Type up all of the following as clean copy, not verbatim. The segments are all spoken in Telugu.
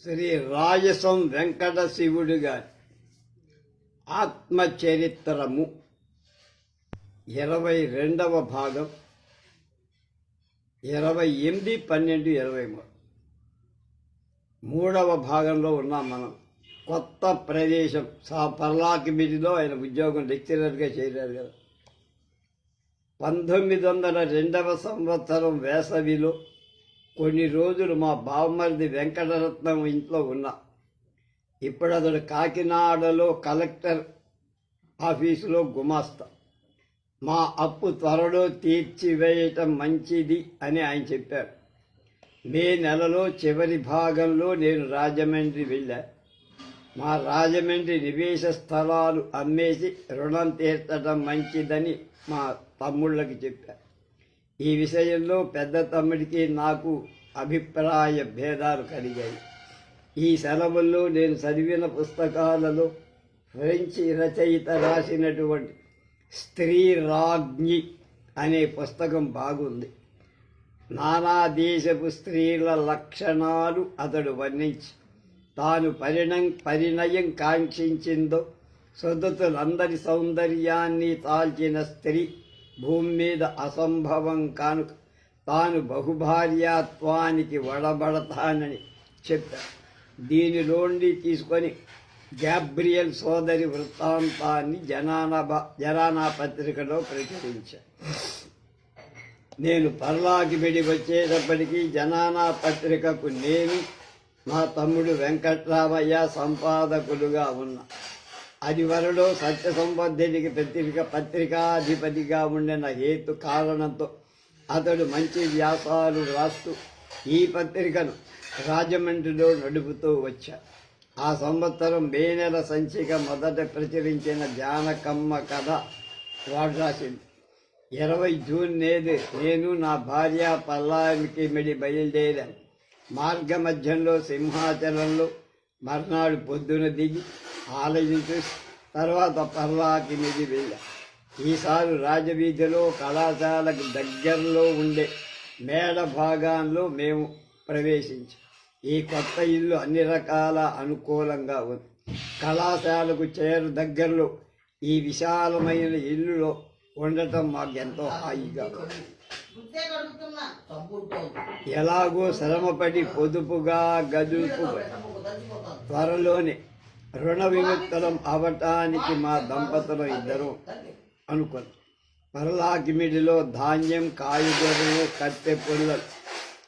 శ్రీ రాజసం వెంకట శివుడు గారి ఆత్మచరిత్రము 22వ భాగం 28/12/23 మూడవ భాగంలో ఉన్నాం. మనం కొత్త ప్రదేశం పర్లాకిమిడిలో ఆయన ఉద్యోగం లెక్చరర్గా చేరారు కదా. 1902వ సంవత్సరం వేసవిలో కొన్ని రోజులు మా బావమరిది వెంకటరత్నం ఇంట్లో ఉన్నా. ఇప్పుడు అతడు కాకినాడలో కలెక్టర్ ఆఫీసులో గుమాస్తా. మా అప్పు త్వరలో తీర్చివేయటం మంచిది అని ఆయన చెప్పారు. మే నెలలో చివరి భాగంలో నేను రాజమండ్రి వెళ్ళా. మా రాజమండ్రి నివేశ స్థలాలు అమ్మేసి రుణం తీర్చడం మంచిదని మా తమ్ముళ్ళకి చెప్పారు. ఈ విషయంలో పెద్ద తమ్ముడికి నాకు అభిప్రాయ భేదాలు కలిగాయి. ఈ సెలవుల్లో నేను చదివిన పుస్తకాలలో ఫ్రెంచ్ రచయిత రాసినటువంటి స్త్రీ రాజ్ఞి అనే పుస్తకం బాగుంది. నానా దేశపు స్త్రీల లక్షణాలు అతడు వర్ణించి తాను పరిణయం కాంక్షించిందో సుదతులందరి సౌందర్యాన్ని తాల్చిన స్త్రీ భూమి మీద అసంభవం కానుక తాను బహుభార్యాత్వానికి వడబడతానని చెప్పారు. దీనిలోండి తీసుకొని గ్యాబ్రియల్ సోదరి వృత్తాంతాన్ని జనానా పత్రికలో ప్రచురించారు. నేను పర్లాకిమిడి వచ్చేటప్పటికీ జనానా పత్రికకు నేను మా తమ్ముడు వెంకట్రామయ్య సంపాదకులుగా ఉన్నా. అది వరలో సత్య సంబద్ధినికి పత్రికాధిపతిగా ఉండిన హేతు కారణంతో అతడు మంచి వ్యాసాలు రాస్తూ ఈ పత్రికను రాజమండ్రిలో నడుపుతూ వచ్చాడు. ఆ సంవత్సరం మే నెల సంచిక మొదట ప్రచురించిన జానకమ్మ కథ వాడు రాసింది. 20 జూన్ నేను నా భార్య పల్లాకిమిడి బయలుదేరాను. మార్గ మధ్యంలో సింహాచలంలో మర్నాడు పొద్దున దిగి ఆలయం చూసి తర్వాత పర్లాకిమిడి వెళ్ళా. ఈసారి రాజవీధిలో కళాశాలకు దగ్గరలో ఉండే మేడ భాగాల్లో మేము ప్రవేశించాం. ఈ కొత్త ఇల్లు అన్ని రకాల అనుకూలంగా ఉంది. కళాశాలకు దగ్గరలో ఈ విశాలమైన ఇల్లులో ఉండటం మాకు ఎంతో హాయిగా ఎలాగో శ్రమపడి పొదుపుగా గదుపుగా త్వరలోనే రుణ విముక్తులం అవటానికి మా దంపతులు ఇద్దరు అనుకున్నాం. పర్లాకిమిడిలో ధాన్యం, కాయగూరలు, కట్టె పుల్లలు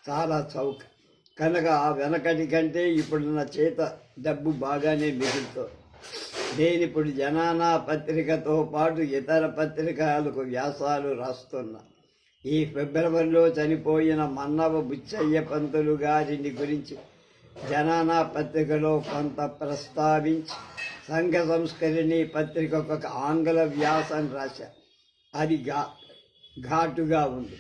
చాలా చౌక కనుక ఆ వెనకటి కంటే ఇప్పుడున్న చేత డబ్బు బాగానే మిగులుతుంది. నేను ఇప్పుడు జనానా పత్రికతో పాటు ఇతర పత్రికలకు వ్యాసాలు రాస్తున్నా. ఈ ఫిబ్రవరిలో చనిపోయిన మన్నవ బుచ్చయ్య పంతులు గారిని గురించి జనానా పత్రికలో కొంత ప్రస్తావించి సంఘ సంస్కరణి పత్రికకు ఒక ఆంగ్ల వ్యాసం రాశా. అది ఘాటుగా ఉంది.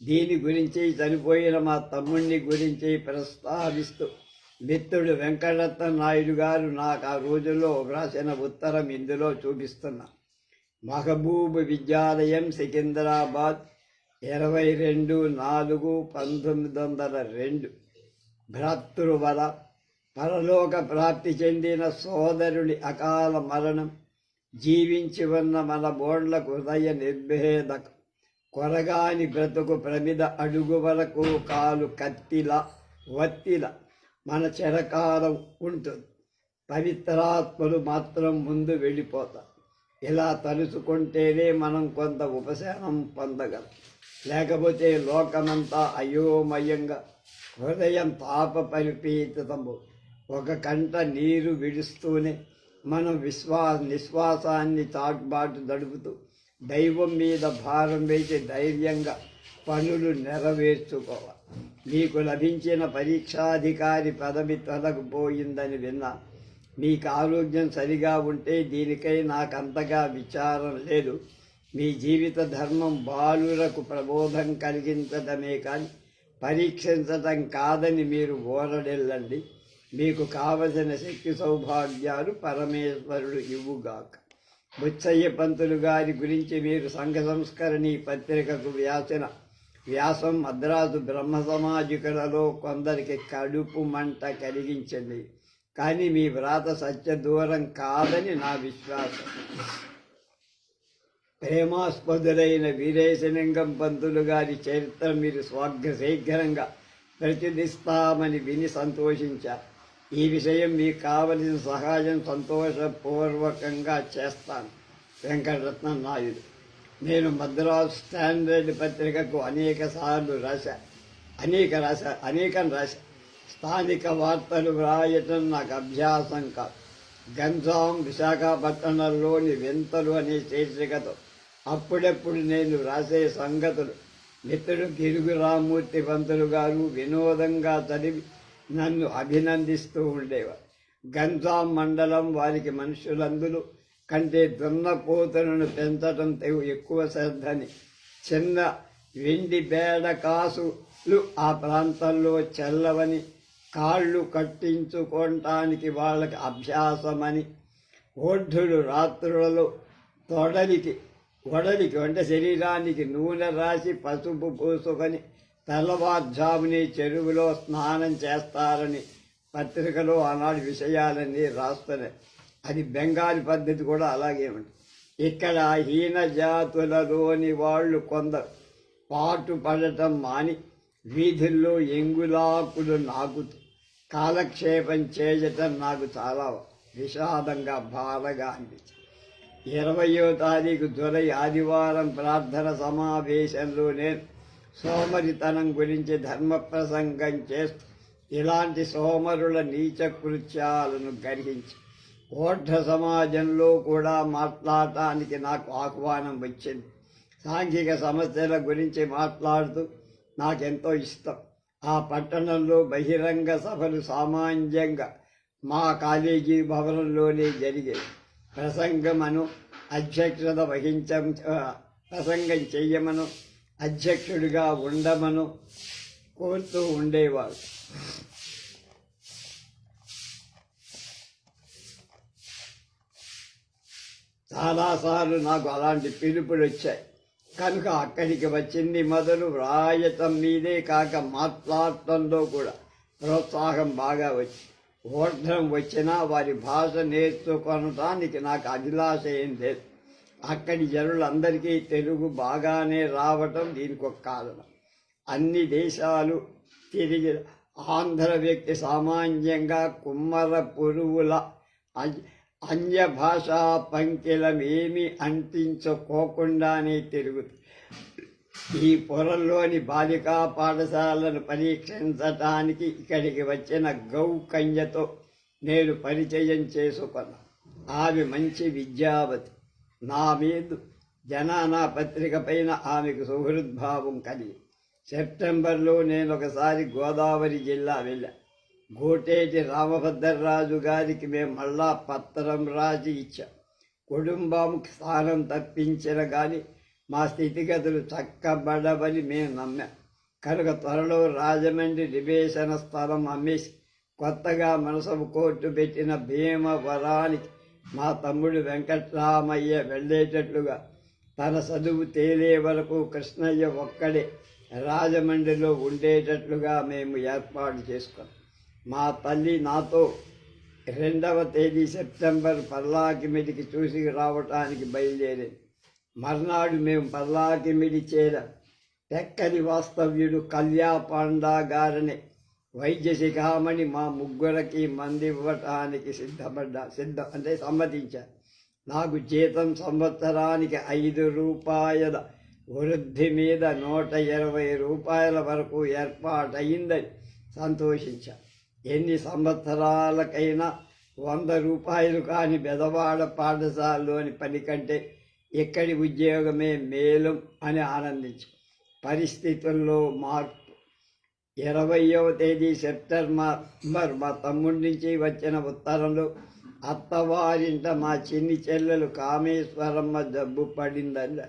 దీని గురించి చనిపోయిన మా తమ్ముడిని గురించి ప్రస్తావిస్తూ మిత్రుడు వెంకటరత్న నాయుడు గారు నాకు ఆ రోజుల్లో వ్రాసిన ఉత్తరం ఇందులో చూపిస్తున్నా. మహబూబ్ విద్యాలయం, సికింద్రాబాద్, 22/4/1902. భ్రాతృవల పరలోక ప్రాప్తి చెందిన సోదరుడి అకాల మరణం జీవించి ఉన్న మన బోండ్లకు హృదయ నిర్భేదక కొరగాని బ్రతుకు ప్రమిద అడుగు వరకు కాలు కత్తిలా వత్తిల మన చిరకాలం ఉంటుంది. పవిత్రాత్మలు మాత్రం ముందు వెళ్ళిపోతారు. ఇలా తలుచుకుంటేనే మనం కొంత ఉపశమనం పొందగలం. లేకపోతే లోకమంతా అయోమయంగా హృదయం తాప పరిపీతము. ఒక కంట నీరు విడుస్తూనే మనం నిశ్వాసాన్ని చాటుబాటు నడుపుతూ దైవం మీద భారం వేసి ధైర్యంగా పనులు నెరవేర్చుకోవాలి. మీకు లభించిన పరీక్షాధికారి పదవి తొలగిపోయిందని విన్నా. మీకు ఆరోగ్యం సరిగా ఉంటే దీనికై నాకంతగా విచారం లేదు. మీ జీవిత ధర్మం బాలురకు ప్రబోధం కలిగించడమే కానీ పరీక్షించటం కాదని మీరు ఓరడెళ్ళండి. మీకు కావలసిన శక్తి సౌభాగ్యాలు పరమేశ్వరుడు ఇవ్వుగాక. బుచ్చయ్య పంతులు గారి గురించి మీరు సంఘ సంస్కరణి పత్రికకు వ్రాసిన వ్యాసం మద్రాసు బ్రహ్మ సమాజికులలో కొందరికి కడుపు మంట కలిగించింది. కానీ మీ వ్రాత సత్య దూరం కాదని నా విశ్వాసం. ప్రేమాస్పదులైన వీరేశలింగం పంతులు గారి చరిత్ర మీరు శీఘ్రంగా ప్రచురిస్తామని విని సంతోషించారు. ఈ విషయం మీకు కావలసిన సహాయం సంతోషపూర్వకంగా చేస్తాను. వెంకటరత్నం నాయుడు. నేను మద్రాసు స్టాండర్డ్ పత్రికకు అనేకం రాశా. స్థానిక వార్తలు వ్రాయటం నాకు అభ్యాసం కాదు. గంజాం విశాఖపట్నంలోని వింతలు అనే శీర్షికతో అప్పుడప్పుడు నేను రాసే సంగతులు మిత్రుడు గిరుగు రామ్మూర్తి పంతులు గారు వినోదంగా చదివి నన్ను అభినందిస్తూ ఉండేవారు. గంజాం మండలం వారికి మనుషులందులో కంటే దున్నపోతులను పెంచడం ఎక్కువ శ్రద్ధని, చిన్న వెండి బేడ కాసులు ఆ ప్రాంతంలో చెల్లవని, కాళ్ళు కట్టించుకోవటానికి వాళ్ళకి అభ్యాసమని, ఓఢ్యులు రాత్రులలో ఒడలికి అంటే శరీరానికి నూనె రాసి పసుపు పూసుకొని తెల్లవారుజాముని చెరువులో స్నానం చేస్తారని పత్రికలో ఆనాడు విషయాలన్నీ రాస్తున్నాయి. అది బెంగాలీ పద్ధతి కూడా అలాగే ఉంటుంది. ఇక్కడ హీన జాతులలోని వాళ్ళు కొందరు పాటు పడటం మాని వీధుల్లో ఎంగులాకులు నాకుతూ కాలక్షేపం చేయటం నాకు చాలా విషాదంగా బాధగా అనిపించింది. 20వ తారీఖు జూలై ఆదివారం ప్రార్థన సమావేశంలో నేను సోమరితనం గురించి ధర్మ ప్రసంగం చేస్తూ ఇలాంటి సోమరుల నీచ కృత్యాలను గ్రహించి ఓఢ్ర సమాజంలో కూడా మాట్లాడటానికి నాకు ఆహ్వానం వచ్చింది. సాంఘిక సమస్యల గురించి మాట్లాడుతూ నాకెంతో ఇష్టం. ఆ పట్టణంలో బహిరంగ సభలు సామాన్యంగా మా కాలేజీ భవనంలోనే జరిగేవి. ప్రసంగం చెయ్యమను, అధ్యక్షుడిగా ఉండమను కోరుతూ ఉండేవాడు. చాలాసార్లు నాకు అలాంటి పిలుపులు వచ్చాయి. కనుక అక్కడికి వచ్చింది మొదలు వ్రాయటం మీదే కాక మాట్లాడటంలో కూడా ప్రోత్సాహం బాగా వచ్చి ఓఢ్రం వచ్చినా వారి భాష నేర్చుకొనటానికి నాకు అభిలాష ఏం లేదు. అక్కడి జనులందరికీ తెలుగు బాగానే రావటం దీనికి ఒక కారణం. అన్ని దేశాలు తిరిగి ఆంధ్ర వ్యక్తి సామాన్యంగా కుమ్మర పురువుల అన్య భాషా పంక్తులమేమీ అంటించుకోకుండానే తిరుగుతుంది. ఈ పొరల్లోని బాలికా పాఠశాలను పరీక్షించటానికి ఇక్కడికి వచ్చిన గౌకన్యతో నేను పరిచయం చేసుకున్నా. ఆమె మంచి విద్యావతి. నా మీద జనానా పత్రిక పైన ఆమెకు సుహృద్భావం కలిగి సెప్టెంబర్లో నేను ఒకసారి గోదావరి జిల్లా వెళ్ళా. గోటేటి రామభద్రరాజు గారికి మేము మళ్ళా పత్రం రాసి ఇచ్చాం. కుటుంబంకి స్థానం తప్పించిన కానీ మా స్థితిగతులు చక్కబడవని మేము నమ్మాం. కనుక త్వరలో రాజమండ్రి నివేశన స్థలం అమ్మేసి కొత్తగా మనసు కోర్టు పెట్టిన భీమవరానికి మా తమ్ముడు వెంకట్రామయ్య వెళ్ళేటట్లుగా, తన చదువు తేలే వరకు కృష్ణయ్య ఒక్కడే రాజమండ్రిలో ఉండేటట్లుగా మేము ఏర్పాటు చేసుకున్నాం. మా తల్లి నాతో 2వ తేదీ సెప్టెంబర్ పర్లాకిమిడికి చూసి రావటానికి బయలుదేరింది. మర్నాడు మేము పర్లాకిమిడి చేరాం. టెక్కలి వాస్తవ్యుడు కళ్యాపాండా గారిని వైద్య శిఖామణి మా ముగ్గురికి మంది ఇవ్వటానికి సమ్మతించారు. నాకు జీతం సంవత్సరానికి 5 రూపాయల వృద్ధి మీద 120 రూపాయల వరకు ఏర్పాటయిందని సంతోషించాను. ఎన్ని సంవత్సరాలకైనా 100 రూపాయలు కాని బెదవాడ పాఠశాలలోని పని కంటే ఇక్కడి ఉద్యోగమే మేలు అని ఆనందించు. పరిస్థితుల్లో మార్పు. 20వ తేదీ సెప్టెంబర్ మా తమ్ముడి నుంచి వచ్చిన ఉత్తరంలో అత్తవారింట మా చిన్ని చెల్లెలు కామేశ్వరమ్మ జబ్బు పడిందని,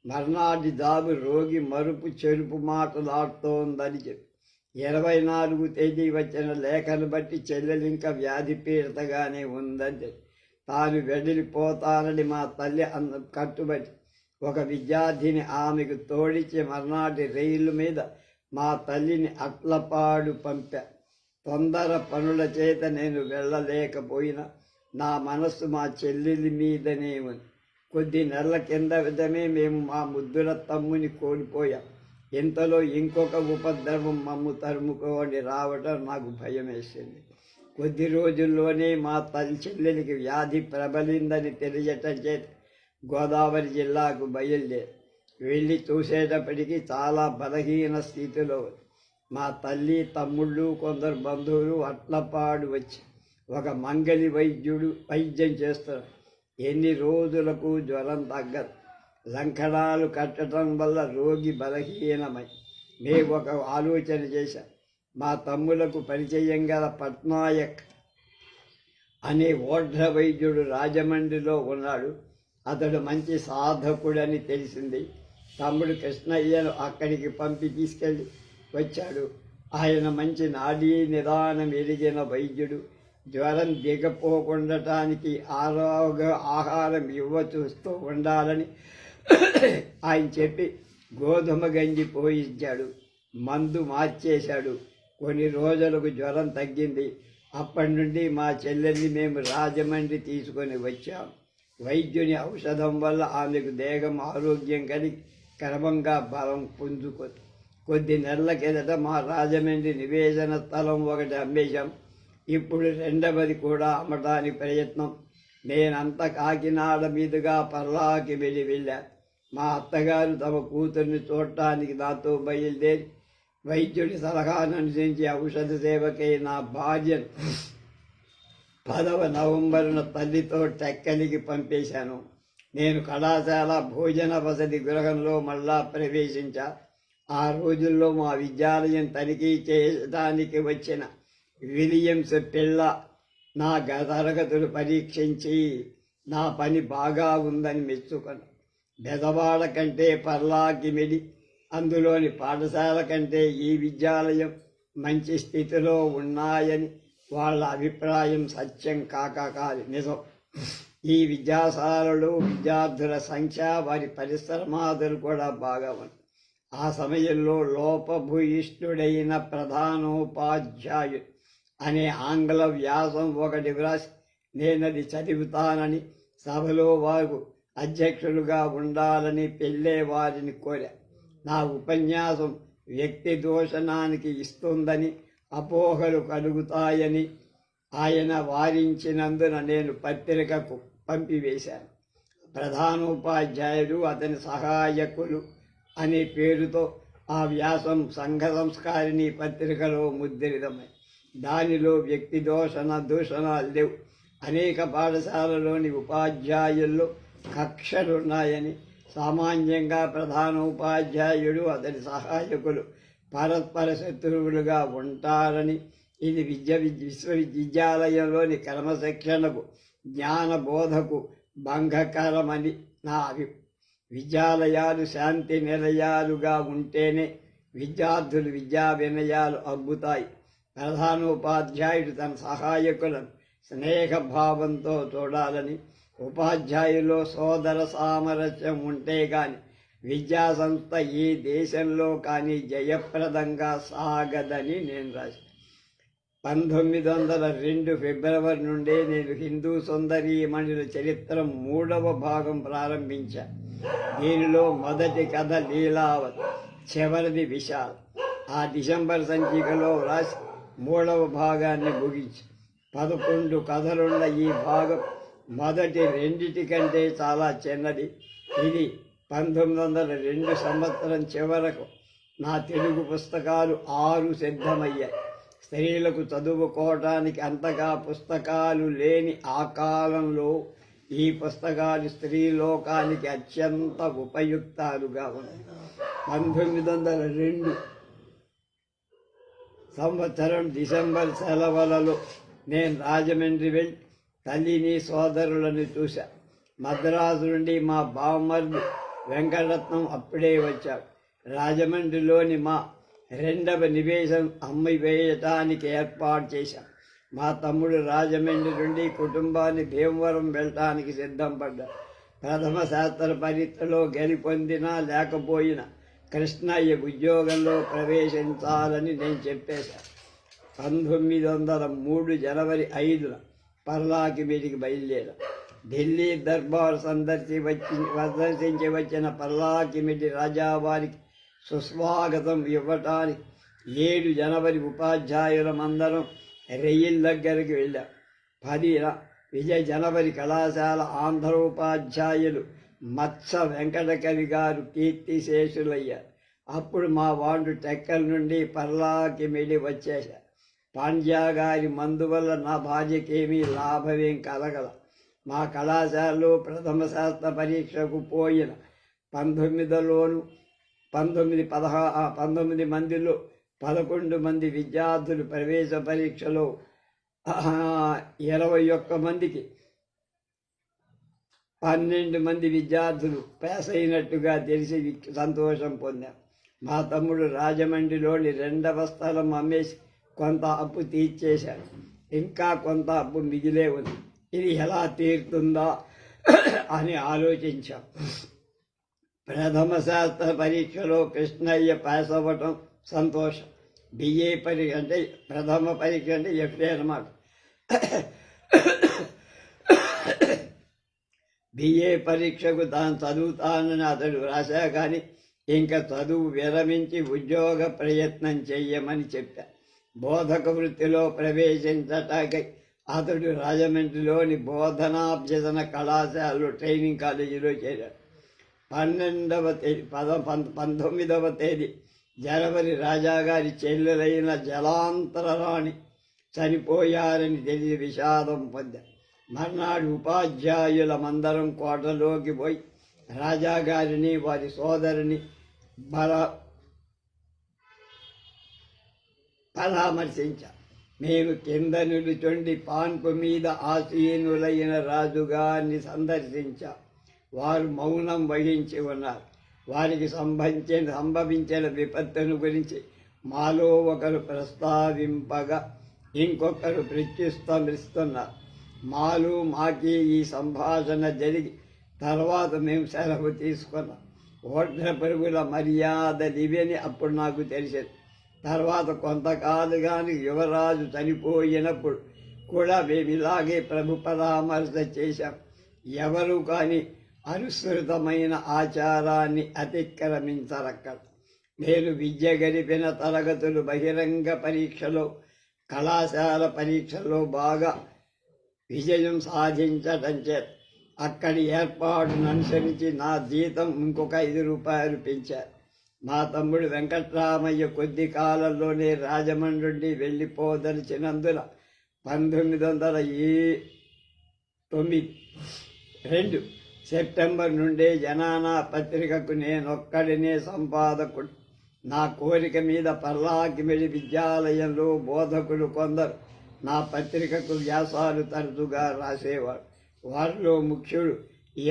మర్నాటి జాబు రోగి మరుపు చెరుపు మాటలాడుతోందని చెప్పి 24వ తేదీ వచ్చిన లేఖను బట్టి చెల్లెలు ఇంకా వ్యాధి పీడితగానే ఉందని తాను వెళ్ళిపోతానని మా తల్లి కట్టుబడి ఒక విద్యార్థిని ఆమెకు తోడిచి మర్నాటి రైలు మీద మా తల్లిని అట్లపాడు పంపా. తొందర పనుల చేత నేను వెళ్ళలేకపోయినా నా మనస్సు మా చెల్లెలి మీదనే ఉంది. కొద్ది నెలల కింద విధమే మేము మా ముద్దుల తమ్ముని కోల్పోయాం. ఇంతలో ఇంకొక ఉపద్రవం మమ్ము తరుముకొని రావటం నాకు భయం వేసింది. కొద్ది రోజుల్లోనే మా చెల్లెలికి వ్యాధి ప్రబలిందని తెలియటం చేత గోదావరి జిల్లాకు బయలుదేరి వెళ్ళి చూసేటప్పటికీ చాలా బలహీన స్థితిలో మా తల్లి, తమ్ముళ్ళు, కొందరు బంధువులు అట్లపాడు వచ్చి ఒక మంగలి వైద్యం చేస్తారు. ఎన్ని రోజులకు జ్వరం తగ్గదు. లంకణాలు కట్టడం వల్ల రోగి బలహీనమై మేము ఒక ఆలోచన చేశాం. మా తమ్ములకు పరిచయం గల పట్నాయక్ అనే ఓఢ్ర వైద్యుడు రాజమండ్రిలో ఉన్నాడు. అతడు మంచి సాధకుడని తెలిసింది. తమ్ముడు కృష్ణయ్యను అక్కడికి పంపి తీసుకెళ్ళి వచ్చాడు. ఆయన మంచి నాడీ నిదానం ఎరిగిన వైద్యుడు. జ్వరం దిగపోకుండటానికి ఆహారం చూస్తూ ఉండాలని ఆయన చెప్పి గోధుమ గంజి పోయించాడు. మందు మార్చేశాడు. కొన్ని రోజులకు జ్వరం తగ్గింది. అప్పటి నుండి మా చెల్లెల్ని మేము రాజమండ్రి తీసుకొని వచ్చాం. వైద్యుని ఔషధం వల్ల ఆమెకు దేహం ఆరోగ్యం కలిగి క్రమంగా బలం పుంజుకుంది. కొద్ది నెలల కిందట మా రాజమండ్రి నివేదన స్థలం ఒకటి అమ్మేశాం. ఇప్పుడు రెండవది కూడా అమ్మటానికి ప్రయత్నం. నేనంత కాకినాడ మీదుగా పర్లాకి వెళ్ళా. మా అత్తగారు తమ కూతుర్ని చూడటానికి నాతో బయలుదేరి వైద్యుడి సలహాను అనుసరించి ఔషధ సేవకై నా భార్యను 10వ నవంబరున తల్లితో టెక్కలికి పంపేశాను. నేను కళాశాల భోజన వసతి గృహంలో మళ్ళా ప్రవేశించా. ఆ రోజుల్లో మా విద్యాలయం తనిఖీ చేయడానికి వచ్చిన విలియమ్స్ పిల్ల నా తరగతులు పరీక్షించి నా పని బాగా ఉందని మెచ్చుకున్నాను. బెదవాడ కంటే పర్లాకిమిడి అందులోని పాఠశాల కంటే ఈ విద్యాలయం మంచి స్థితిలో ఉన్నాయని వాళ్ళ అభిప్రాయం సత్యం కాదు, నిజం. ఈ విద్యాశాలలో విద్యార్థుల సంఖ్య, వారి పరిశ్రమాదులు కూడా బాగా ఉన్నాయి. ఆ సమయంలో లోపభూయిష్ఠుడైన ప్రధానోపాధ్యాయుడు అనే ఆంగ్ల వ్యాసం ఒకటి వ్రాసి నేనది చదువుతానని సభలో వారు అధ్యక్షులుగా ఉండాలని పెళ్ళే వారిని కోరా. నా ఉపన్యాసం వ్యక్తి దూషణానికి ఇస్తుందని, అపోహలు కలుగుతాయని ఆయన వారించినందున నేను పత్రికకు పంపివేశాను. ప్రధానోపాధ్యాయుడు, అతని సహాయకులు అనే పేరుతో ఆ వ్యాసం సంఘ సంస్కారిణి పత్రికలో ముద్రితమై దానిలో వ్యక్తి దూషణాలు లేవు. అనేక పాఠశాలలోని ఉపాధ్యాయుల్లో కక్షలున్నాయని, సామాన్యంగా ప్రధానోపాధ్యాయుడు, అతని సహాయకులు పరస్పర శత్రువులుగా ఉంటారని, ఇది విశ్వవిద్యాలయంలోని క్రమశిక్షణకు, జ్ఞానబోధకు భంగకరమని నా విద్యాలయాలు శాంతి నిలయాలుగా ఉంటేనే విద్యార్థులు విద్యా వినయాలు అబ్బుతాయి. ప్రధానోపాధ్యాయుడు తన సహాయకులను స్నేహభావంతో చూడాలని, ఉపాధ్యాయులో సోదర సామరస్యం ఉంటే గాని విద్యా సంస్థ ఈ దేశంలో కానీ జయప్రదంగా సాగదని నేను రాశాను. 1902 ఫిబ్రవరి నుండే నేను హిందూ సుందరీమణుల చరిత్ర 3వ భాగం ప్రారంభించాను. దీనిలో మొదటి కథ లీలావతి, చివరిది విశాల్. ఆ డిసెంబర్ సంచికలో రాసి 3వ భాగాన్ని ముగించి 11 కథలున్న ఈ భాగం మొదటి రెండిటి కంటే చాలా చిన్నది. ఇది 1902 సంవత్సరం చివరకు నా తెలుగు పుస్తకాలు 6 సిద్ధమయ్యాయి. స్త్రీలకు చదువుకోవటానికి అంతగా పుస్తకాలు లేని ఆ కాలంలో ఈ పుస్తకాలు స్త్రీలోకానికి అత్యంత ఉపయుక్తాలుగా ఉన్నాయి. 1902 సంవత్సరం డిసెంబర్ సెలవులలో నేను రాజమండ్రి వెళ్ళి తల్లిని సోదరులను చూశా. మద్రాసు నుండి మా బావమర్ది వెంకటరత్నం అప్పుడే వచ్చాడు. రాజమండ్రిలోని మా 2వ నివేశం అమ్మి వేయటానికి ఏర్పాటు చేశాం. మా తమ్ముడు రాజమండ్రి నుండి కుటుంబాన్ని భీమవరం వెళ్ళటానికి సిద్ధం పడ్డాడు. ప్రథమ శాస్త్ర పరీక్షలో గెలుపొందినా లేకపోయినా కృష్ణయ్య ఉద్యోగంలో ప్రవేశించాలని నేను చెప్పేశాను. 1903 జనవరి 5న పర్లాకి మీదికి బయలుదేరా. ఢిల్లీ దర్బార్ సందర్శించి వచ్చిన పర్లాకిమిడి రాజావారికి సుస్వాగతం ఇవ్వటానికి 7 జనవరి ఉపాధ్యాయులమందరం రెయిల్ దగ్గరికి వెళ్ళాం. 10న విజయ జనవరి కళాశాల ఆంధ్ర ఉపాధ్యాయులు మత్స వెంకటకవి గారు కీర్తిశేషులయ్యారు. అప్పుడు మా వాళ్ళు టెక్కల నుండి పర్లాకిమిడి వచ్చేశారు. పాండ్యా గారి మందు వల్ల నా భార్యకేమీ లాభమేం కలగల. మా కళాశాలలో ప్రథమ శాస్త్ర పరీక్షకు పోయిన 19 మందిలో 11 మంది విద్యార్థులు ప్రవేశ పరీక్షలో 21 మందికి 12 మంది విద్యార్థులు పాస్ అయినట్టుగా తెలిసి సంతోషం పొందాం. మా తమ్ముడు రాజమండ్రిలోని 2వ స్థలం అమ్మేసి కొంత అప్పు తీర్చేశాడు. ఇంకా కొంత అప్పు మిగిలే ఉంది. ఇది ఎలా తీరుతుందా అని ఆలోచించాం. ప్రథమ శాస్త్ర పరీక్షలో కృష్ణయ్య పాస్ అవ్వటం సంతోషం. బిఏ పరీక్ష అంటే ప్రథమ పరీక్ష అంటే ఎఫ్ఏ అన్నమాట. బిఏ పరీక్షకు తాను చదువుతానని అతడు రాశా కానీ ఇంకా చదువు విరమించి ఉద్యోగ ప్రయత్నం చెయ్యమని చెప్పారు. బోధక వృత్తిలో ప్రవేశించటానికి అతడు రాజమండ్రిలోని బోధనాభ్యసన కళాశాలలో ట్రైనింగ్ కాలేజీలో చేరాడు. 19వ తేదీ జనవరి రాజాగారి చెల్లెలైన జలాంతర రాణి చనిపోయారని తెలిసి విషాదం పొందారు. మర్నాడు ఉపాధ్యాయులమందరం కోటలోకి పోయి రాజాగారిని వారి సోదరిని పరామర్శించాం. మేము కింద నిలుచుండి పాన్పు మీద ఆసీనులైన రాజుగారిని సందర్శించాం. వారు మౌనం వహించి ఉన్నారు. వారికి సంభవించిన విపత్తును గురించి మాలో ఒకరు ప్రస్తావింపగా ఇంకొకరు ప్రత్యుత్తరిస్తున్నారు. మాకి ఈ సంభాషణ జరిగి తర్వాత మేము సెలవు తీసుకున్నాం. ఓడ్ర పరుగుల మర్యాదలివని అప్పుడు నాకు తెలిసింది. తర్వాత కొంతకాలుగాని యువరాజు చనిపోయినప్పుడు కూడా మేము ఇలాగే ప్రభు పరామర్శ చేశాం. ఎవరు కానీ అనుసృతమైన ఆచారాన్ని అతిక్రమించరక్కడ. నేను విద్య గడిపిన తరగతులు బహిరంగ పరీక్షలో కళాశాల పరీక్షల్లో బాగా విజయం సాధించడం చేత అక్కడి ఏర్పాటును అనుసరించి నా జీతం ఇంకొక 5 రూపాయలు పెంచారు. మా తమ్ముడు వెంకట్రామయ్య కొద్ది కాలంలోనే రాజమండ్రి వెళ్ళిపోదలిచినందున 1902 సెప్టెంబర్ నుండే జనానా పత్రికకు నేనొక్కడినే సంపాదకుడు. నా కోరిక మీద పర్లాకిమిడి విద్యాలయంలో బోధకులు కొందరు నా పత్రికకు వ్యాసాలు తరచుగా రాసేవాడు. వారిలో ముఖ్యుడు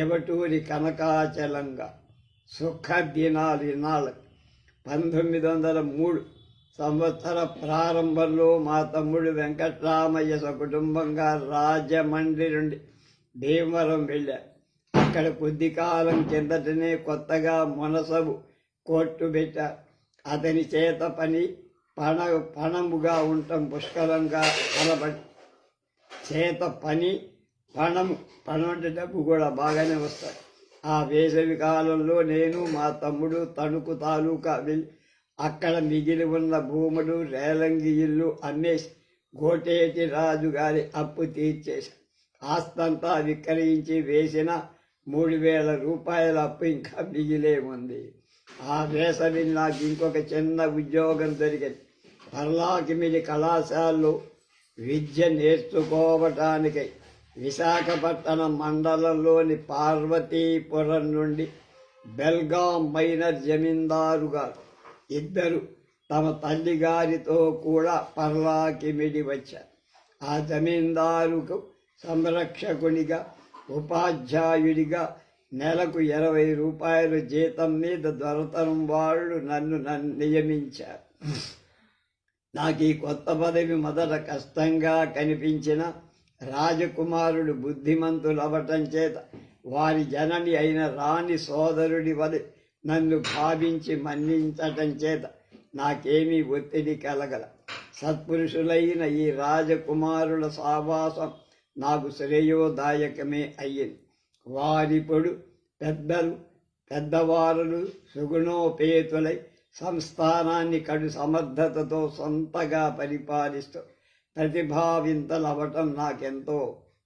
ఎవటూరి కనకాచలంగా. సుఖ దినాలు ఇన్నాళ్ళ 1903 సంవత్సర ప్రారంభంలో మా తమ్ముడు వెంకట్రామయ్య సకుటుంబంగా రాజమండ్రి నుండి భీమవరం వెళ్ళారు. అక్కడ కొద్ది కాలం కిందటనే కొత్తగా మునసబు కోర్టు పెట్టారు. అతని చేత పణముగా ఉండటం పుష్కలంగా కనబడి పణం అంటే డబ్బు కూడా బాగానే వస్తాయి. ఆ వేసవి కాలంలో నేను మా తమ్ముడు తణుకు తాలూకా వెళ్ళి అక్కడ మిగిలి ఉన్న భూములు రేలంగి ఇల్లు అమ్మేసి గోటేటి రాజు గారి అప్పు తీర్చేశాం. ఆస్తంతా విక్రయించి వేసిన 3000 రూపాయల అప్పు ఇంకా మిగిలే ఉంది. ఆ వేసవి నాకు ఇంకొక చిన్న ఉద్యోగం దొరికింది. పర్లాకిమిడి కళాశాలలో విద్య నేర్చుకోవటానికై విశాఖపట్నం మండలంలోని పార్వతీపురం నుండి బెల్గాం మైనర్ జమీందారు గారు 2 తమ తల్లిగారితో కూడా పర్లాకిమిడి వచ్చారు. ఆ జమీందారుకు సంరక్షకునిగా ఉపాధ్యాయుడిగా నెలకు 20 రూపాయలు జీతం మీద దొరతనం వాళ్ళు నన్ను నియమించారు. నాకు ఈ కొత్త పదవి మొదట కష్టంగా కనిపించిన రాజకుమారుడు బుద్ధిమంతులు అవ్వటం చేత వారి జనని అయిన రాణి సోదరుడి వలె నన్ను భావించి మన్నించటం చేత నాకేమీ ఒత్తిడి కలగల. సత్పురుషులైన ఈ రాజకుమారుల సావాసం నాకు శ్రేయోదాయకమే అయ్యింది. వారిప్పుడు పెద్దవారులు సుగుణోపేతులై సంస్థానాన్ని కడు సమర్థతతో సొంతగా పరిపాలిస్తూ ప్రతిభావింతలవ్వటం నాకెంతో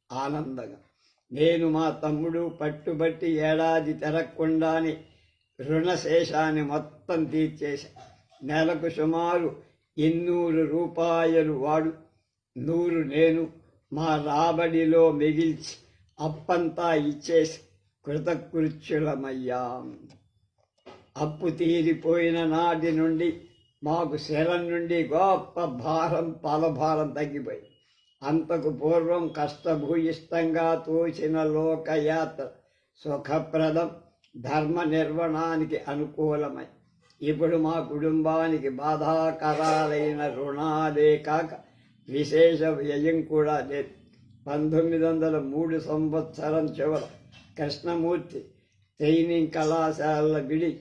ఆనందంగా. నేను మా తమ్ముడు పట్టుబట్టి ఏడాది తిరగకుండానే రుణశేషాన్ని మొత్తం తీర్చేశా. నెలకు సుమారు 200 రూపాయలు వాడు, 100 నేను మా రాబడిలో మిగిల్చి అప్పంతా ఇచ్చేసి కృతకృత్యులమయ్యాం. అప్పు తీరిపోయిన నాటి నుండి మాకు శరం నుండి గొప్ప తలభారం తగ్గిపోయి, అంతకు పూర్వం కష్టభూయిష్టంగా తోచిన లోకయాత్ర సుఖప్రదం, ధర్మ నిర్వహణానికి అనుకూలమై ఇప్పుడు మా కుటుంబానికి బాధాకరాలైన రుణాలే కాక విశేష వ్యయం కూడా లేదు. 1903 సంవత్సరం చివర కృష్ణమూర్తి ట్రైనింగ్ కళాశాల విడి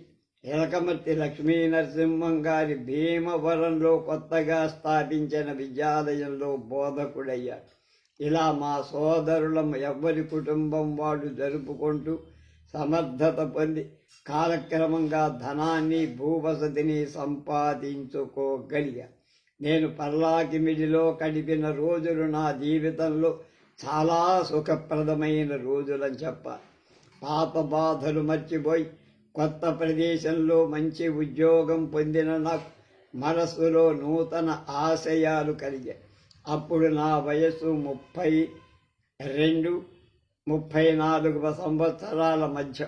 ఎలకమర్తి లక్ష్మీనరసింహం గారి భీమవరంలో కొత్తగా స్థాపించిన విద్యాలయంలో బోధకుడయ్యాడు. ఇలా మా సోదరులం ఎవ్వరి కుటుంబం వాడు జరుపుకుంటూ సమర్థత పొంది కాలక్రమంగా ధనాన్ని భూవసతిని సంపాదించుకోగలిగా. నేను పర్లాకిమిడిలో గడిపిన రోజులు నా జీవితంలో చాలా సుఖప్రదమైన రోజులని చెప్పాలి. పాత బాధలు మర్చిపోయి కొత్త ప్రదేశంలో మంచి ఉద్యోగం పొందిన నాకు మనస్సులో నూతన ఆశయాలు కలిగాయి. అప్పుడు నా వయస్సు 32-34 సంవత్సరాల మధ్య.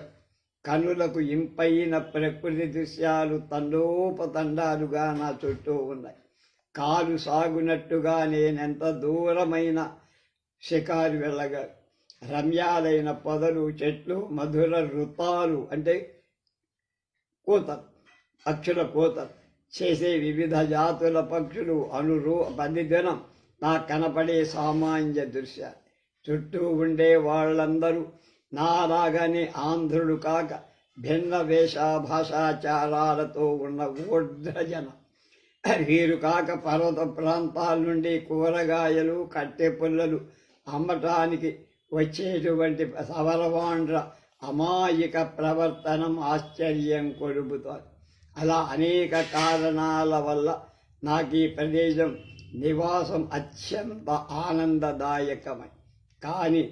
కనులకు ఇంపైన ప్రకృతి దృశ్యాలు తండోపతండాలుగా నా చుట్టూ ఉన్నాయి. కాలు సాగునట్టుగా నేనెంత దూరమైన షికారు వెళ్ళగా రమ్యాలైన పొదలు, చెట్లు, మధుర ఋతాలు అంటే కూతలు, పక్షుల కూతలు చేసే వివిధ జాతుల పక్షులు ప్రతిదినం నాకు కనపడే సామాన్య దృశ్యాలు. చుట్టూ ఉండే వాళ్ళందరూ నాలాగానే ఆంధ్రుడు కాక భిన్న భాషాచారాలతో ఉన్న ఊర్ధ్వజనం. వీరు కాక పర్వత ప్రాంతాల నుండి కూరగాయలు, కట్టె పుల్లలు అమ్మటానికి వచ్చేటువంటి సవరవాండ్ర అమాయక ప్రవర్తనం ఆశ్చర్యం కొడుపుతోంది. అలా అనేక కారణాల వల్ల నాకు ఈ ప్రదేశం నివాసం అత్యంత ఆనందదాయకమై, కానీ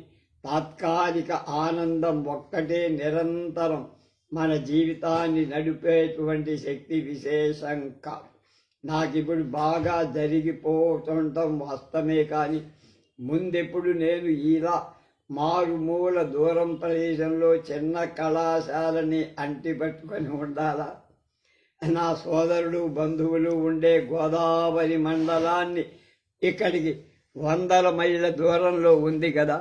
తాత్కాలిక ఆనందం ఒక్కటే నిరంతరం మన జీవితాన్ని నడిపేటువంటి శక్తి విశేషం కాదు. నాకిప్పుడు బాగా జరిగిపోతుండటం వాస్తవమే, కానీ ముందెప్పుడు నేను ఇలా మారుమూల దూరం ప్రదేశంలో చిన్న కళాశాలని అంటిపెట్టుకొని ఉండాలా? నా సోదరుడు బంధువులు ఉండే గోదావరి మండలాన్ని ఇక్కడికి 100 మైళ్ళ దూరంలో ఉంది కదా.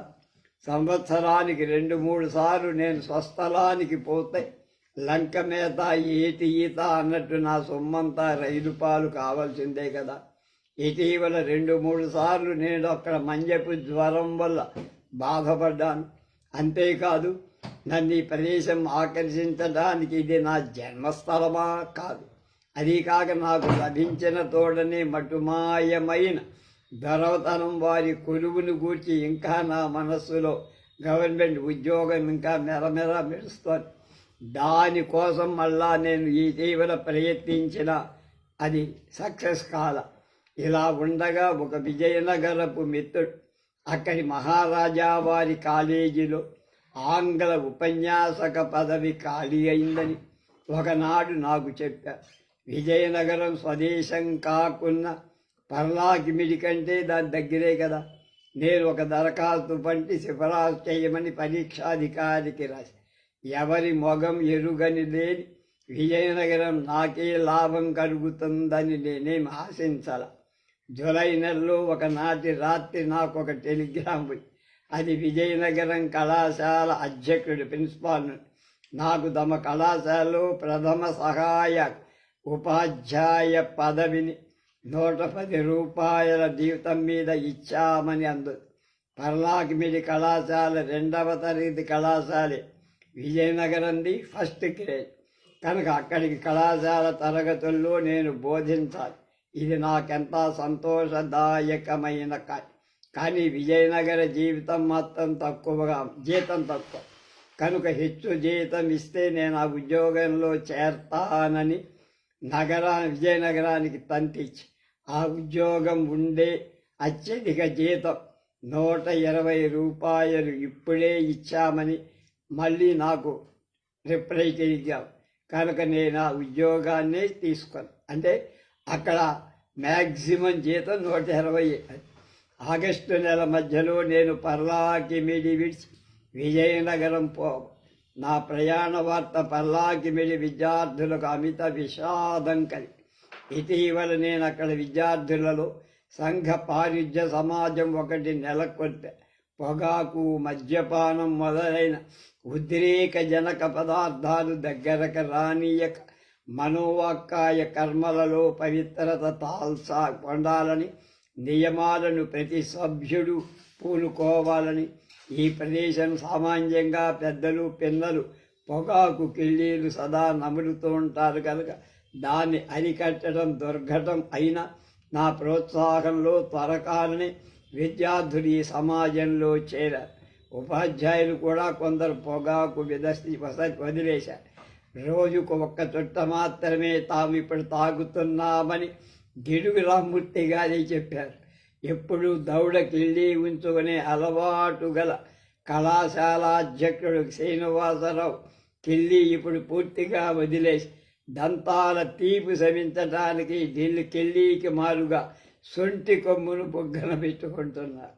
సంవత్సరానికి 2-3 సార్లు నేను స్వస్థలానికి పోతే లంక మేత ఏటి ఈత అన్నట్టు నా సొమ్మంతా రైలు పాలు కావాల్సిందే కదా. ఇటీవల 2-3 సార్లు నేను అక్కడ మంజపు జ్వరం వల్ల బాధపడ్డాను. అంతేకాదు, నన్ను ఈ ప్రదేశం ఆకర్షించడానికి ఇది నా జన్మస్థలమా కాదు. అది కాక నాకు లభించిన తోడనే మటుమాయమైన ధరవతనం వారి కొలువును గూర్చి ఇంకా నా మనస్సులో గవర్నమెంట్ ఉద్యోగం ఇంకా మెరమెర మెరుస్తోంది. దానికోసం మళ్ళా నేను ఇటీవల ప్రయత్నించిన అది సక్సెస్ కాల. ఇలా ఉండగా ఒక విజయనగరపు మిత్రుడు అక్కడి మహారాజా వారి కాలేజీలో ఆంగ్ల ఉపన్యాసక పదవి ఖాళీ అయిందని ఒకనాడు నాకు చెప్పారు. విజయనగరం స్వదేశం కాకున్న పర్లాకిమిడి కంటే దాని దగ్గరే కదా. నేను ఒక దరఖాస్తు పంటి సిఫారసు చేయమని పరీక్షాధికారికి రాసి, ఎవరి మొగం ఎరుగని లేని విజయనగరం నాకే లాభం కలుగుతుందని నేనేం ఆశించాల. జూలై నెలలో ఒకనాటి రాత్రి నాకు ఒక టెలిగ్రామ్ పోయి, అది విజయనగరం కళాశాల అధ్యక్షుడు ప్రిన్సిపాల్ నాకు తమ కళాశాలలో ప్రథమ సహాయ ఉపాధ్యాయ పదవిని 110 రూపాయల జీవితం మీద ఇచ్చామని అందు. పర్లాకిమిడి కళాశాల 2వ తరగతి కళాశాల విజయనగరంది ఫస్ట్ గ్రేడ్ కనుక అక్కడికి కళాశాల తరగతుల్లో నేను బోధించాలి. ఇది నాకెంత సంతోషదాయకమైన కానీ విజయనగర జీవితం మాత్రం జీతం తక్కువ కనుక హెచ్చు జీతం ఇస్తే నేను ఆ ఉద్యోగంలో చేరతానని విజయనగరానికి తంతిచ్చి ఆ ఉద్యోగం ఉండే అత్యధిక జీతం 120 రూపాయలు ఇప్పుడే ఇచ్చామని మళ్ళీ నాకు రిప్లై చేయించాం. కనుక నేను ఆ ఉద్యోగాన్నే తీసుకున్నాను. అంటే అక్కడ మ్యాక్సిమం జీతం 120. ఆగస్టు నెల మధ్యలో నేను పర్లాకిమిడి విడిచి విజయనగరం నా ప్రయాణ వార్త పర్లాకిమిడి విద్యార్థులకు అమిత విషాదం కలిగి ఇటీవల నేను అక్కడ విద్యార్థులలో సంఘ పారిజ్య సమాజం ఒకటి నెలకొల్పా. పొగాకు, మద్యపానం మొదలైన ఉద్రేకజనక పదార్థాలు దగ్గరకు రానియక మనోవాక్కాయ కర్మలలో పవిత్రత పొందాలని నియమాలను ప్రతి సభ్యుడు పూనుకోవాలని ఈ ప్రదేశం సామాన్యంగా పెద్దలు పిల్లలు పొగాకు కిళ్ళీలు సదా నములుతూ ఉంటారు కనుక దాన్ని అరికట్టడం దుర్ఘటం అయినా నా ప్రోత్సాహంలో త్వరకాలని విద్యార్థులు ఈ సమాజంలో చేరారు. ఉపాధ్యాయులు కూడా కొందరు పొగాకు వదిలేశారు. రోజుకు 1 చుట్ట మాత్రమే తాము ఇప్పుడు తాగుతున్నామని గిడుగు రామ్మూర్తి గారే చెప్పారు. ఎప్పుడు దౌడ కిళ్ళి ఉంచుకునే అలవాటు గల కళాశాలాధ్యక్షుడు శ్రీనివాసరావు కిళ్ళి ఇప్పుడు పూర్తిగా వదిలేసి దంతాల తీపి శమించడానికి కిళ్ళీకి మారుగా సొంటి కొమ్మును బొగ్గన పెట్టుకుంటున్నారు.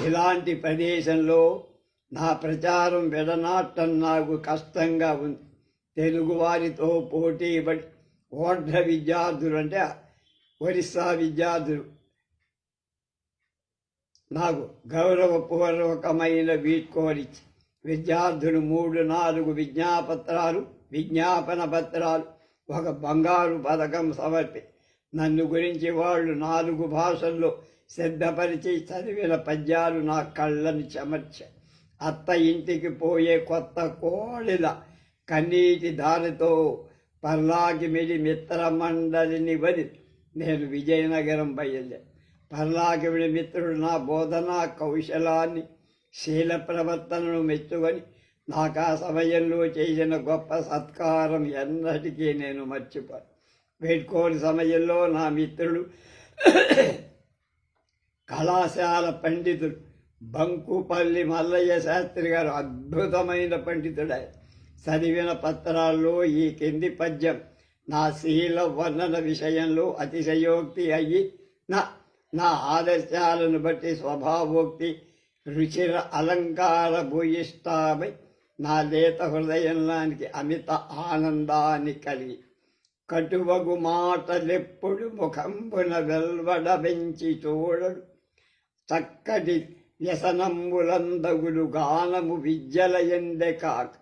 ఇలాంటి ప్రదేశంలో నా ప్రచారం విడనాటం నాకు కష్టంగా ఉంది. తెలుగువారితో పోటీపడి ఓడ్ర విద్యార్థులు అంటే ఒరిస్సా విద్యార్థులు నాకు గౌరవపూర్వకమైన వీడ్కోలిచ్చి విద్యార్థులు 3-4 విజ్ఞాపన పత్రాలు 1 బంగారు పథకం సమర్పి నన్ను గురించి వాళ్ళు 4 భాషల్లో సిద్ధపరిచి చదివిన పద్యాలు నా కళ్ళను చెమర్చాయి. అత్త ఇంటికి పోయే కొత్త కోడిల కన్నీటి దారితో పర్లాకిమిడి మిత్ర మండలిని వదిలి నేను విజయనగరం బయలుదేరి. పర్లాకిమిడి మిత్రుడు నా బోధనా కౌశలాన్ని శీల ప్రవర్తనను మెచ్చుకొని నాకు ఆ సమయంలో చేసిన గొప్ప సత్కారం ఎన్నటికీ నేను మర్చిపోను. వేడ్కోని సమయంలో నా మిత్రుడు కళాశాల పండితుడు బంకుపల్లి మల్లయ్య శాస్త్రి గారు అద్భుతమైన పండితుడే. చదివిన పత్రాల్లో ఈ కింది పద్యం నా శీల వర్ణన విషయంలో అతిశయోక్తి అయ్యి నా ఆదర్శాలను బట్టి స్వభావోక్తి రుచిర అలంకార భూయిష్టామై నా లేత హృదయంలానికి అమిత ఆనందాన్ని కలిగి కటువగు మాటలెప్పుడు ముఖంబున వెల్వడ వెంచి చూడడు చక్కటి వ్యసనంబులందగులు గానము విద్యల ఎందె కాక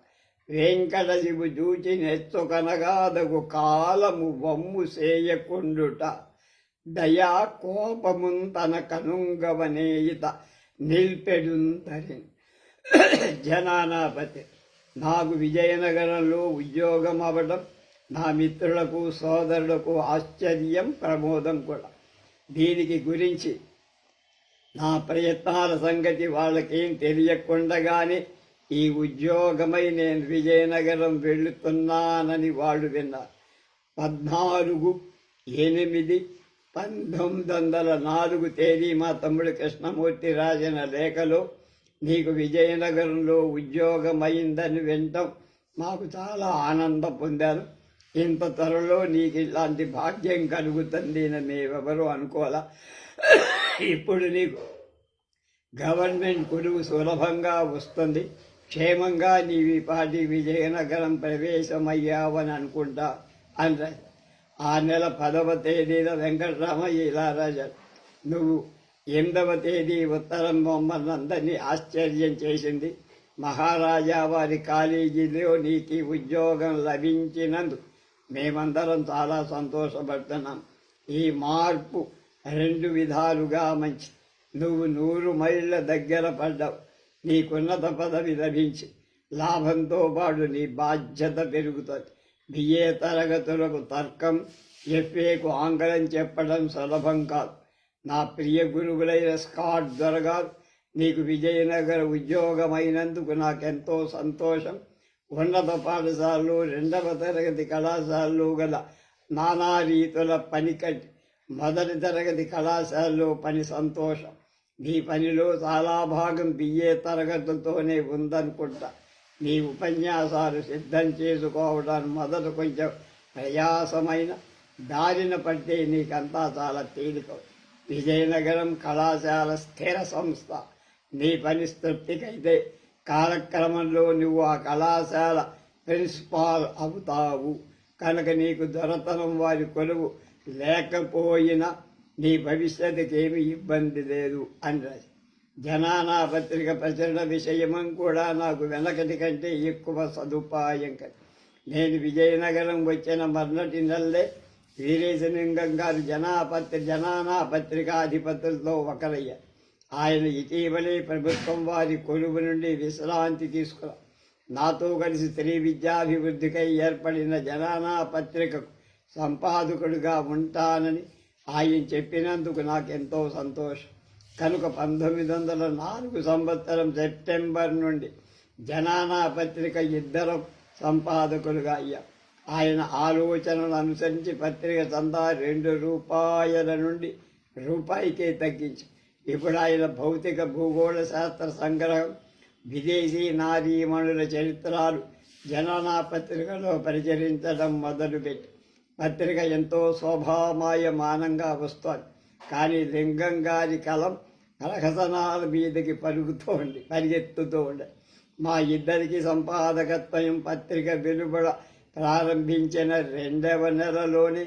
వెంకటశివు జూచి నెచ్చుకనగాదగు కాలము వమ్ము సేయకుండుట దయా కోపమున్ తన కనుంగవనేయిత నిల్పెడుంతరి. జనానాపతి నాకు విజయనగరంలో ఉద్యోగం అవ్వడం నా మిత్రులకు సోదరులకు ఆశ్చర్యం, ప్రమోదం కూడా. దీనికి గురించి నా ప్రయత్నాల సంగతి వాళ్ళకేం తెలియకుండగానే ఈ ఉద్యోగమై నేను విజయనగరం వెళుతున్నానని వాళ్ళు విన్నారు. 14/8/1904 తేదీ మా తమ్ముడు కృష్ణమూర్తి రాసిన లేఖలో నీకు విజయనగరంలో ఉద్యోగమైందని వినటం మాకు చాలా ఆనందం పొందారు. ఇంత త్వరలో నీకు ఇలాంటి భాగ్యం కలుగుతుంది అని మేమెవరూ అనుకోవాలా. ఇప్పుడు నీకు గవర్నమెంట్ కొలువు సులభంగా వస్తుంది. క్షేమంగా నీవి పాటి విజయనగరం ప్రవేశమయ్యావని అనుకుంటా అని ఆ నెల 10వ తేదీన వెంకటరామయ్య ఇలా రాశారు. నువ్వు 8వ తేదీ ఉత్తరం మమ్మల్ని అందరినీ ఆశ్చర్యం చేసింది. మహారాజా వారి కాలేజీలో నీకు ఉద్యోగం లభించినందుకు మేమందరం చాలా సంతోషపడుతున్నాం. ఈ మార్పు రెండు విధాలుగా మంచి. నువ్వు 100 మైళ్ళ దగ్గర పడ్డావు. నీకున్నత పదవి లభించి లాభంతో పాటు నీ బాధ్యత పెరుగుతుంది. బిఏ తరగతులకు తర్కం, ఎఫ్ఏకు ఆంగ్లం చెప్పడం సులభం కాదు. నా ప్రియ గురువులైన స్కాట్ దొరగారు నీకు విజయనగర ఉద్యోగమైనందుకు నాకెంతో సంతోషం. ఉన్నత పాఠశాలలో 2వ తరగతి కళాశాలలో గల నానా రీతుల పని కట్టి 1వ తరగతి కళాశాలలో పని సంతోషం. నీ పనిలో చాలా భాగం బిఏ తరగతులతోనే ఉందనుకుంటా. నీ ఉపన్యాసాలు సిద్ధం చేసుకోవడానికి మొదట కొంచెం ప్రయాసమైన దారిన పడితే నీకంతా చాలా తేలిక. విజయనగరం కళాశాల స్థిర సంస్థ. నీ పని తృప్తికైతే కాలక్రమంలో నువ్వు ఆ కళాశాల ప్రిన్సిపాల్ అవుతావు. కనుక నీకు దొరతనం వారి కొలువు లేకపోయినా నీ భవిష్యత్తుకి ఏమీ ఇబ్బంది లేదు అని రాసి. జనానా పత్రిక ప్రచురణ విషయమం కూడా నాకు వెనకటి కంటే ఎక్కువ సదుపాయం కదా. నేను విజయనగరం వచ్చిన మర్నాటి నెలలే వీరేశలింగం గారు జనానా పత్రికాధిపతులతో ఒకరయ్యారు. ఆయన ఇటీవలే ప్రభుత్వం వారి కొలువు నుండి విశ్రాంతి తీసుకురా నాతో కలిసి స్త్రీ విద్యాభివృద్ధికై ఏర్పడిన జనానా పత్రికకు సంపాదకుడిగా ఉంటానని ఆయన చెప్పినందుకు నాకెంతో సంతోషం. కనుక 1904 సంవత్సరం సెప్టెంబర్ నుండి జనానా పత్రిక ఇద్దరం సంపాదకులుగా అయ్యాం. ఆయన ఆలోచనలు అనుసరించి పత్రిక చందా ₹2 నుండి రూపాయికే తగ్గించి ఇప్పుడు ఆయన భౌతిక భూగోళ శాస్త్ర సంగ్రహం, విదేశీ నారీమణుల చరిత్రలు జనానా పత్రికలో ప్రచురించడం మొదలుపెట్టి పత్రిక ఎంతో శోభామాయమానంగా వస్తోంది. కానీ లింగం గారి కలం కలకసనాల మీదకి పరిగెత్తుతూ ఉండే. మా ఇద్దరికి సంపాదకత్వం పత్రిక వెలువడ ప్రారంభించిన 2వ నెలలోనే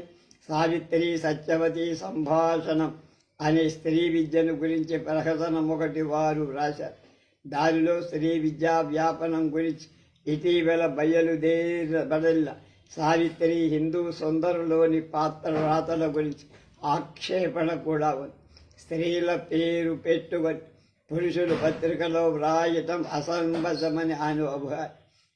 సావిత్రి సత్యవతి సంభాషణం అనే స్త్రీ విద్యను గురించి ప్రకటన ఒకటి వారు రాశారు. దానిలో స్త్రీ విద్యా వ్యాపనం గురించి ఇటీవల బయలుదేరబడిన సావిత్రి హిందూ సుందరులోని పాత్ర రాతల గురించి ఆక్షేపణ కూడా ఉంది. స్త్రీల పేరు పెట్టుకొని పురుషులు పత్రికలో వ్రాయటం అసంబసమని అనుభవం.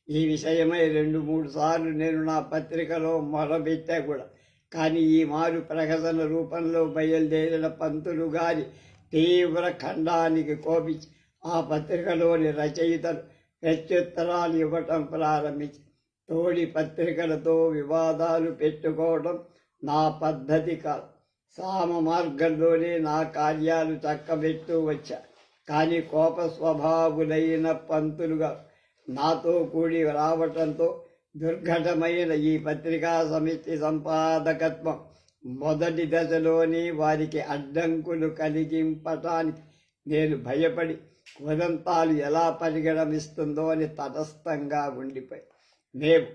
ఈ విషయమై 2-3 సార్లు నేను నా పత్రికలో మొరబెట్టా కూడా. కానీ ఈ మారు ప్రకటన రూపంలో బయలుదేరిన పంతులు గారి తీవ్ర ఖండానికి కోపించి ఆ పత్రికలోని రచయితలు ప్రత్యుత్తరాలు ఇవ్వటం ప్రారంభించి తోడి పత్రికలతో వివాదాలు పెట్టుకోవడం నా పద్ధతి కాదు. సామ మార్గంలోనే నా కార్యాలు చక్కబెడుతూ వచ్చా. కానీ కోప స్వభావులైన పంతులుగా నాతో కూడి రావటంతో దుర్ఘటమైన ఈ పత్రికా సమితి సంపాదకత్వం మొదటి దశలోని వారికి అడ్డంకులు కలిగింపటానికి నేను భయపడి ఉదంతాలు ఎలా పరిగణమిస్తుందో అని తటస్థంగా ఉండిపోయి. మేము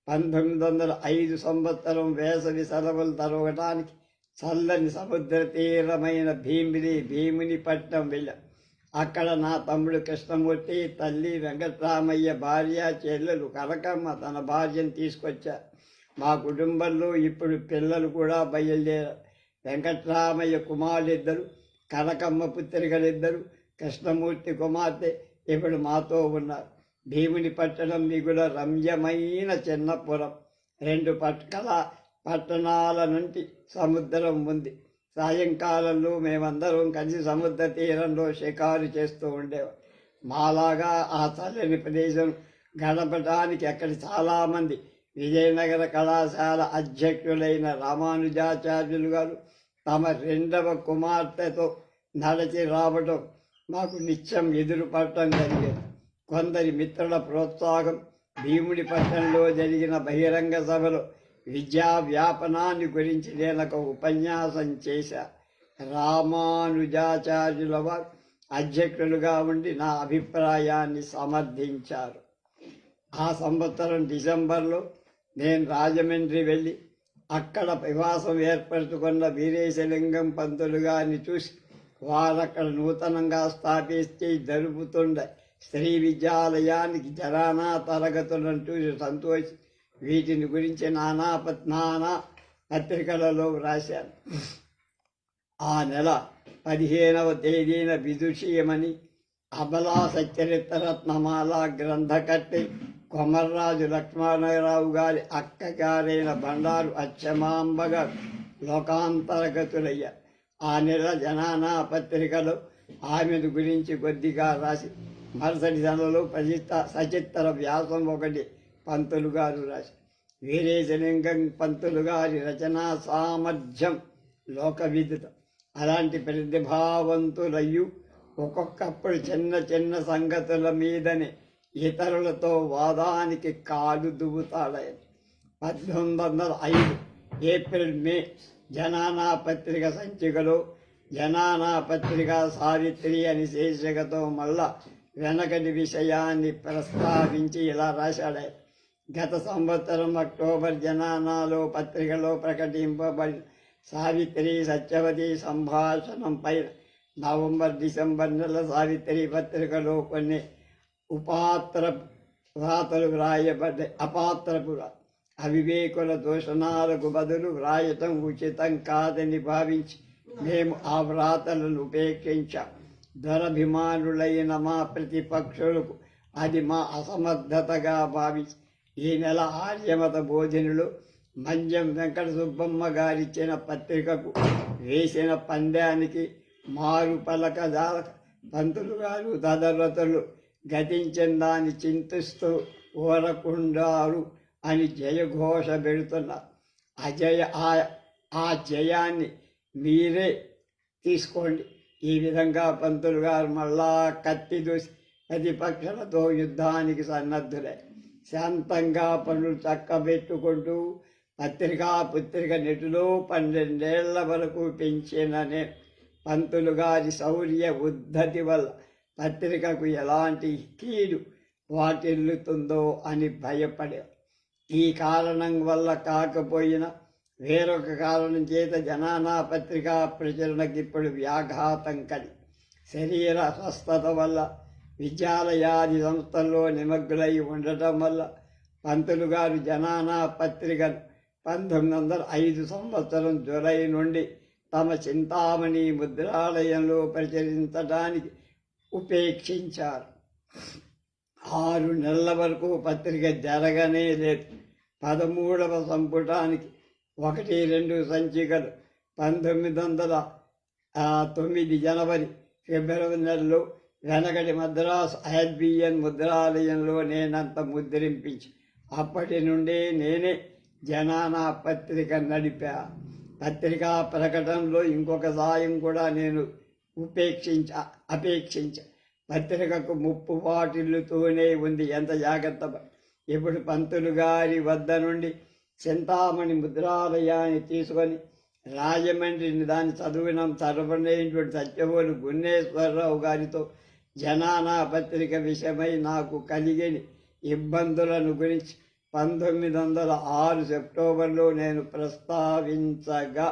1905 సంవత్సరం వేసవి సెలవులు తరవటానికి చల్లని సముద్ర తీరమైన భీమునిపట్నం వెళ్ళాం. అక్కడ నా తమ్ముడు కృష్ణమూర్తి, తల్లి వెంకట్రామయ్య, భార్య, చెల్లెలు కనకమ్మ తన భార్యను తీసుకొచ్చారు. మా కుటుంబంలో ఇప్పుడు పిల్లలు కూడా బయలుదేరారు. వెంకట్రామయ్య కుమారులిద్దరు, కనకమ్మ పుత్రికలిద్దరు, కృష్ణమూర్తి కుమార్తె ఇప్పుడు మాతో ఉన్నారు. భీమునిపట్టణం మిగుల రమ్యమైన చిన్నపురం. 2 పట్టణాల నుండి సముద్రం ఉంది. సాయంకాలంలో మేమందరం కలిసి సముద్ర తీరంలో షికారు చేస్తూ ఉండేవారు. మాలాగా ఆ చల్లని ప్రదేశం గడపడానికి అక్కడ చాలామంది విజయనగర కళాశాల అధ్యక్షులైన రామానుజాచార్యులు గారు తమ 2వ కుమార్తెతో నడిచి రావడం మాకు నిత్యం ఎదురుపడటం జరిగేది. కొందరి మిత్రుల ప్రోత్సాహం భీమునిపట్నంలో జరిగిన బహిరంగ సభలో విద్యా వ్యాపనాన్ని గురించి నేను ఒక ఉపన్యాసం చేశా. రామానుజాచార్యుల వారు అధ్యక్షులుగా ఉండి నా అభిప్రాయాన్ని సమర్థించారు. ఆ సంవత్సరం డిసెంబర్లో నేను రాజమండ్రి వెళ్ళి అక్కడ నివాసం ఏర్పరచుకున్న వీరేశలింగం పంతులు గారిని చూసి వారక్కడ నూతనంగా స్థాపించి జరుపుతుండ స్త్రీ విద్యాలయానికి జనానా తరగతులను చూసి సంతోషి వీటిని గురించి నానా పత్రికలలో వ్రాశాను. ఆ నెల 15వ తేదీన విదుషీయమని అబలా సచ్చరిత్రరత్నమాల గ్రంథకర్తి కొమర్రాజు లక్ష్మణరావు గారి అక్కగారైన బండారు అచ్చమాంబ గారు లోకాంతరగతులయ్యారు. ఆ నెల జనానా పత్రికలో ఆమెను గురించి కొద్దిగా రాసి మరుసటి నెలలో సచిత్ర వ్యాసం ఒకటి పంతులు గారు రాసి వీరేశలింగం పంతులు గారి రచనా సామర్థ్యం లోకవిదితం. అలాంటి ప్రతిభావంతులయ్యు ఒక్కొక్కప్పుడు చిన్న చిన్న సంగతుల మీదనే ఇతరులతో వాదానికి కాలు దువ్వుతాడని 1805 ఏప్రిల్ మే జనానా పత్రిక సంచికలో జనానా పత్రిక సావిత్రి అని శీర్షికతో మళ్ళా వెనకటి విషయాన్ని ప్రస్తావించి ఇలా రాశాడు. గత సంవత్సరం అక్టోబర్ జనానాలో పత్రికలో ప్రకటింపబడి సావిత్రి సత్యవతి సంభాషణంపై నవంబర్ డిసెంబర్ నెల సావిత్రి పత్రికలో కొన్ని ఉపాత్ర వ్రాతలు వ్రాయబడ్డాయి. అపాత్రపు అవివేకుల దూషణాలకు బదులు వ్రాయటం ఉచితం కాదని భావించి మేము ఆ వ్రాతలను ఉపేక్షించాం. దురభిమానులైన మా ప్రతిపక్షులకు అది మా అసమర్థతగా భావించి ఈ నెల ఆర్యమత బోధినులు మంజం వెంకట సుబ్బమ్మ గారిచ్చిన పత్రికకు వేసిన పందానికి మారు పలకజాలక పంతులు గారు తదరతులు గతించిన దాన్ని చింతిస్తూ ఊరకుండారు అని జయఘోష పెడుతున్నారు. ఆ జయాన్ని మీరే తీసుకోండి. ఈ విధంగా పంతులు గారు మళ్ళా కత్తి దూసి ప్రతిపక్షాలతో యుద్ధానికి సన్నద్ధులే. శాంతంగా పనులు చక్కబెట్టుకుంటూ పుత్రిక నెటిలో 12 ఏళ్ల వరకు పెంచిన నేను పంతులు గారి శౌర్య ఉద్ధతి వల్ల పత్రికకు ఎలాంటి కీడు వాటిల్లుతుందో అని భయపడే. ఈ కారణం వల్ల కాకపోయినా వేరొక కారణం చేత జనానా పత్రికా ప్రచురణకి ఇప్పుడు వ్యాఘాతం కలిగి శరీర స్వస్థత వల్ల విద్యాలయాది సంస్థల్లో నిమగ్నులై ఉండటం వల్ల పంతులు గారు జనానా పత్రికను 1905 సంవత్సరం జూలై నుండి తమ చింతామణి ముద్రాలయంలో ప్రచురించడానికి ఉపేక్షించారు. 6 నెలల వరకు పత్రిక జరగనే లేదు. 13వ సంపుటానికి 1-2 సంచికలు 1909 జనవరి ఫిబ్రవరి నెలలో వెనకటి మద్రాసు ఐఎస్బిఎన్ ముద్రాలయంలో నేనంత ముద్రింపించి అప్పటి నుండి నేనే జనానా పత్రిక నడిపా. పత్రికా ప్రకటనలో ఇంకొక సాయం కూడా నేను అపేక్షించ పత్రికకు ముప్పు వాటిల్లుతూనే ఉంది. ఎంత జాగ్రత్త. ఇప్పుడు పంతులు గారి వద్ద నుండి చింతామణి ముద్రాలయాన్ని తీసుకొని రాజమండ్రిని దాన్ని చదవనటువంటి సత్యవోలు గున్నేశ్వరరావు గారితో జనానా పత్రిక విషయమై నాకు కలిగిన ఇబ్బందులను గురించి 1906 సెప్టెంబర్లో నేను ప్రస్తావించగా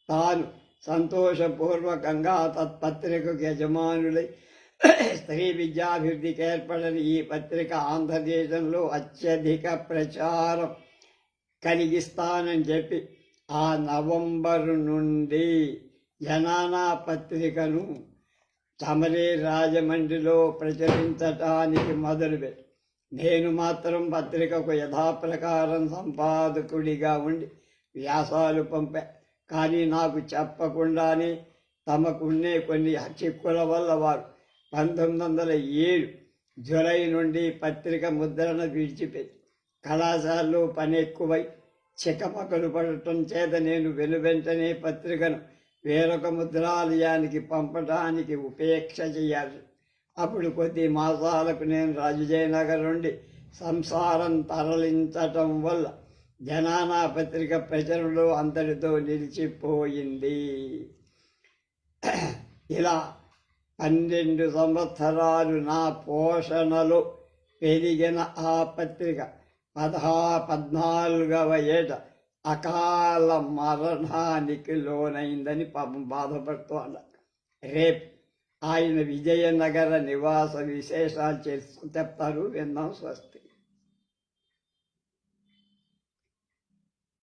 తాను సంతోషపూర్వకంగా తత్పత్రికకు యజమానులై స్త్రీ విద్యాభివృద్ధికి ఏర్పడిన ఈ పత్రిక ఆంధ్రదేశంలో అత్యధిక ప్రచారం కలిగిస్తానని చెప్పి ఆ నవంబరు నుండి జనానా పత్రికను తమరే రాజమండ్రిలో ప్రచురించటానికి మొదలుపెట్టి నేను మాత్రం పత్రికకు యథాప్రకారం సంపాదకుడిగా ఉండి వ్యాసాలు పంపా. కానీ నాకు చెప్పకుండానే తమకున్నే కొన్ని చిక్కుల వల్ల వారు 1907 జూలై నుండి పత్రిక ముద్రణ విడిచిపెట్టి కళాశాలలో పని ఎక్కువై చికమకలు పడటం చేత నేను వెనువెంటనే పత్రికను వేరొక ముద్రాలయానికి పంపడానికి ఉపేక్ష చేయాలి. అప్పుడు కొద్ది మాసాలకు నేను రాజజయనగర్ నుండి సంసారం తరలించటం వల్ల జనానా పత్రిక ప్రచురణలో అంతటితో నిలిచిపోయింది. ఇలా 12 సంవత్సరాలు నా పోషణలో పెరిగిన ఆ పత్రిక 14వ ఏట అకాల మరణానికి లోనైందని పాపం బాధపడుతూ అన్నారు. రేపు ఆయన విజయనగర నివాస విశేషాలు చెప్తారు, విందాం. స్వస్తి.